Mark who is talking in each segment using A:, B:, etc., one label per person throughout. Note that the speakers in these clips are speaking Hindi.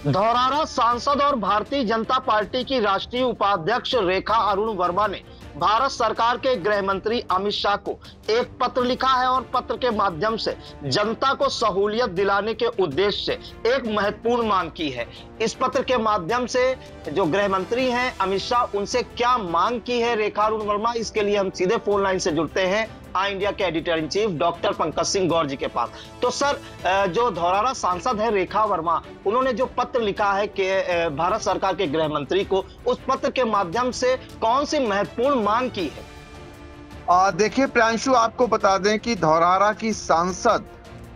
A: धौरारा सांसद और भारतीय जनता पार्टी की राष्ट्रीय उपाध्यक्ष रेखा अरुण वर्मा ने भारत सरकार के गृह मंत्री अमित शाह को एक पत्र लिखा है और पत्र के माध्यम से जनता को सहूलियत दिलाने के उद्देश्य से एक महत्वपूर्ण मांग की है। इस पत्र के माध्यम से जो गृह मंत्री हैं अमित शाह, उनसे क्या मांग की है रेखा अरुण वर्मा, इसके लिए हम सीधे फोन लाइन से जुड़ते हैं आई इंडिया के editor in chief doctor Pankaj Singh Gaur ji के पास। तो सर, जो धौरारा सांसद है रेखा वर्मा, उन्होंने जो पत्र लिखा है कि भारत सरकार के गृह मंत्री को, उस पत्र के माध्यम से कौन सी महत्वपूर्ण मांग की है?
B: देखिए प्रियांशु, आपको बता दें कि धौरारा की सांसद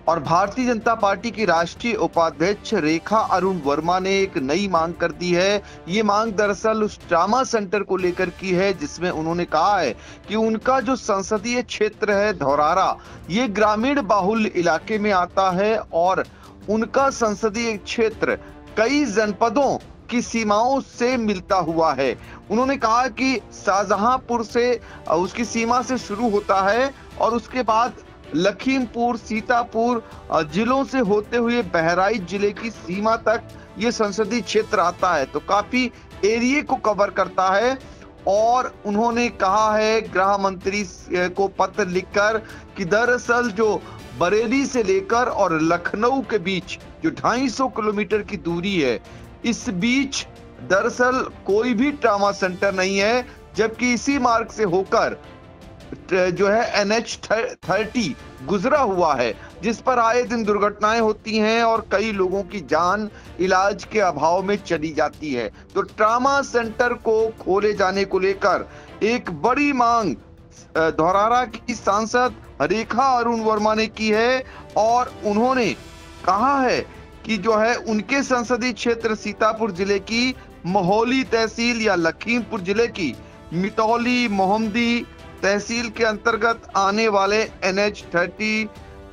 B: और भारतीय जनता पार्टी की राष्ट्रीय उपाध्यक्ष रेखा अरुण वर्मा ने एक नई मांग कर दी है। ये मांग दरअसल उस ट्रामा सेंटर को लेकर की है जिसमें उन्होंने कहा है कि उनका जो संसदीय क्षेत्र है धौरारा, ये ग्रामीण बाहुल्य इलाके में आता है और उनका संसदीय क्षेत्र कई जनपदों की सीमाओं से मिलता हुआ है। उन्होंने कहा कि शाहजहांपुर से उसकी सीमा से शुरू होता है और उसके बाद लखीमपुर, सीतापुर जिलों से होते हुए बहराइच जिले की सीमा तक ये संसदीय क्षेत्र आता है, तो काफी एरिया को कवर करता है। और उन्होंने कहा है गृह मंत्री को पत्र लिखकर कि दरअसल जो बरेली से लेकर और लखनऊ के बीच जो 250 किलोमीटर की दूरी है, इस बीच दरअसल कोई भी ट्रामा सेंटर नहीं है, जबकि इसी मार्ग से होकर जो है NH30 गुजरा हुआ है, जिस पर आए दिन दुर्घटनाएं होती हैं और कई लोगों की जान इलाज के अभाव में चली जाती है। तो ट्रामा सेंटर को खोले जाने को लेकर एक बड़ी मांग धौरारा की सांसद रेखा अरुण वर्मा ने की है और उन्होंने कहा है कि जो है उनके संसदीय क्षेत्र सीतापुर जिले की मोहौली तहसील या लखीमपुर जिले की मितौली मोहम्मदी तहसील के अंतर्गत आने वाले NH30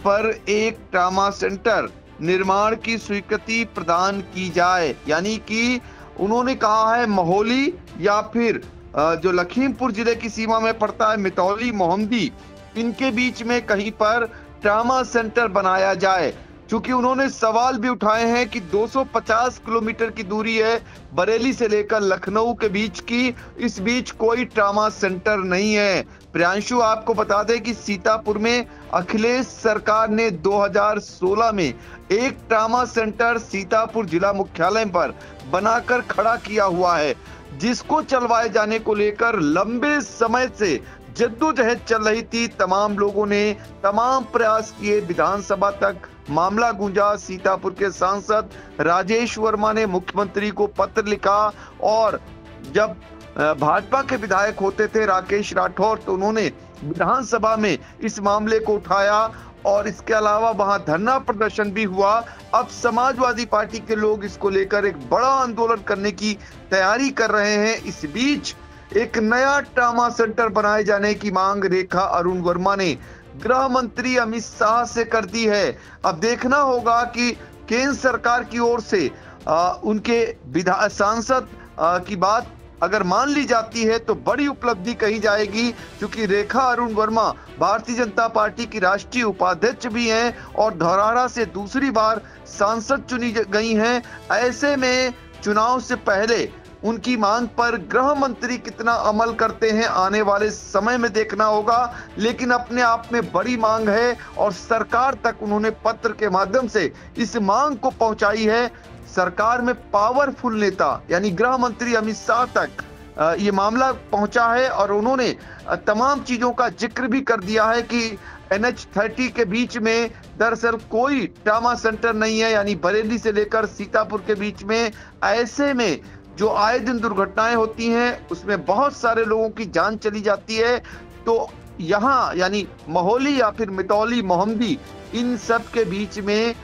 B: पर एक ट्रामा सेंटर निर्माण की स्वीकृति प्रदान की जाए। यानी कि उन्होंने कहा है मोहौली या फिर जो लखीमपुर जिले की सीमा में पड़ता है मितौली मोहम्मदी, इनके बीच में कहीं पर ट्रामा सेंटर बनाया जाए। क्योंकि उन्होंने सवाल भी उठाए हैं कि 250 किलोमीटर की दूरी है बरेली से लेकर लखनऊ के बीच की, इस बीच कोई ट्रामा सेंटर नहीं है। प्रियांशु, आपको बता दें कि सीतापुर में अखिलेश सरकार ने 2016 में एक ट्रामा सेंटर सीतापुर जिला मुख्यालय पर बनाकर खड़ा किया हुआ है, जिसको चलवाए जाने को लेकर लंबे समय से जद्दोजहद चल रही थी। तमाम लोगों ने तमाम प्रयास किए, विधानसभा तक मामला गूंजा। सीतापुर के सांसद राजेश वर्मा ने मुख्यमंत्री को पत्र लिखा और जब भाजपा के विधायक होते थे राकेश राठौर, तो उन्होंने विधानसभा में इस मामले को उठाया और इसके अलावा वहां धरना प्रदर्शन भी हुआ। अब समाजवादी पार्टी के लोग इसको लेकर एक बड़ा आंदोलन करने की तैयारी कर रहे हैं। इस बीच एक नया ट्रामा सेंटर बनाए जाने की मांग रेखा अरुण वर्मा ने गृह मंत्री अमित शाह से कर दी है। अब देखना होगा कि केंद्र सरकार की ओर से उनके सांसद की बात अगर मान ली जाती है तो बड़ी उपलब्धि कही जाएगी, क्योंकि रेखा अरुण वर्मा भारतीय जनता पार्टी की राष्ट्रीय उपाध्यक्ष भी हैं और धौरारा से दूसरी बार सांसद चुनी गई हैं। ऐसे में चुनाव से पहले उनकी मांग पर गृह मंत्री कितना अमल करते हैं आने वाले समय में देखना होगा, लेकिन अपने आप में बड़ी मांग है और सरकार तक उन्होंने पत्र के माध्यम से इस मांग को पहुंचाई है। सरकार में पावरफुल नेता यानी गृह मंत्री अमित शाह तक ये मामला पहुंचा है और उन्होंने तमाम चीजों का जिक्र भी कर दिया है कि NH30 के बीच में दरअसल कोई ट्रामा सेंटर नहीं है, यानी बरेली से लेकर सीतापुर के बीच में। ऐसे में जो आए दिन दुर्घटनाएं होती हैं उसमें बहुत सारे लोगों की जान चली जाती है। तो यहाँ यानी मोहौली या फिर मितौली मोहम्मदी, इन सब के बीच में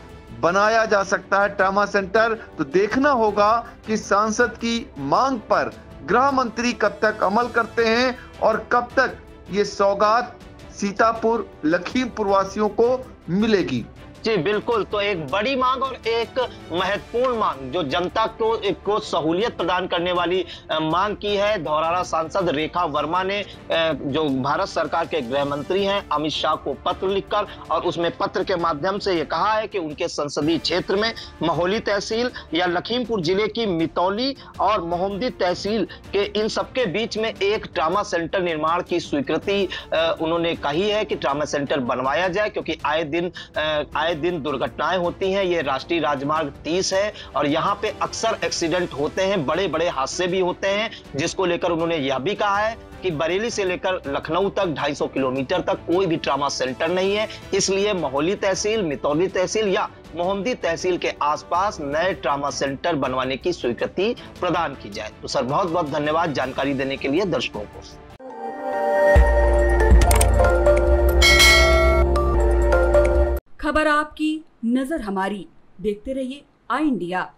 B: बनाया जा सकता है ट्रामा सेंटर। तो देखना होगा कि सांसद की मांग पर गृह मंत्री कब तक अमल करते हैं और कब तक ये सौगात सीतापुर लखीमपुर वासियों को मिलेगी।
A: जी बिल्कुल, तो एक बड़ी मांग और एक महत्वपूर्ण मांग जो जनता को सहूलियत प्रदान करने वाली मांग की है। धौरहरा सांसद रेखा वर्मा ने जो भारत सरकार के गृह मंत्री हैं अमित शाह को पत्र लिखकर और उसमें पत्र के माध्यम से ये कहा है कि उनके संसदीय क्षेत्र में महोली तहसील या लखीमपुर जिले की मितौली और मोहम्मदी तहसील के इन सबके बीच में एक ट्रामा सेंटर निर्माण की स्वीकृति उन्होंने कही है कि ट्रामा सेंटर बनवाया जाए, क्योंकि आए दिन दुर्घटनाएं होती हैं। ये राष्ट्रीय राजमार्ग 30 है और यहाँ पे अक्सर एक्सीडेंट होते हैं, बड़े बड़े हादसे भी होते हैं, जिसको लेकर उन्होंने यह भी कहा है कि बरेली से लेकर लखनऊ तक 250 किलोमीटर तक कोई भी ट्रामा सेंटर नहीं है। इसलिए महोली तहसील, मितौली तहसील या मोहम्मदी तहसील के आसपास नए ट्रामा सेंटर बनवाने की स्वीकृति प्रदान की जाए। तो सर बहुत बहुत धन्यवाद जानकारी देने के लिए दर्शकों को।
C: खबर आपकी, नजर हमारी। देखते रहिए आई इंडिया।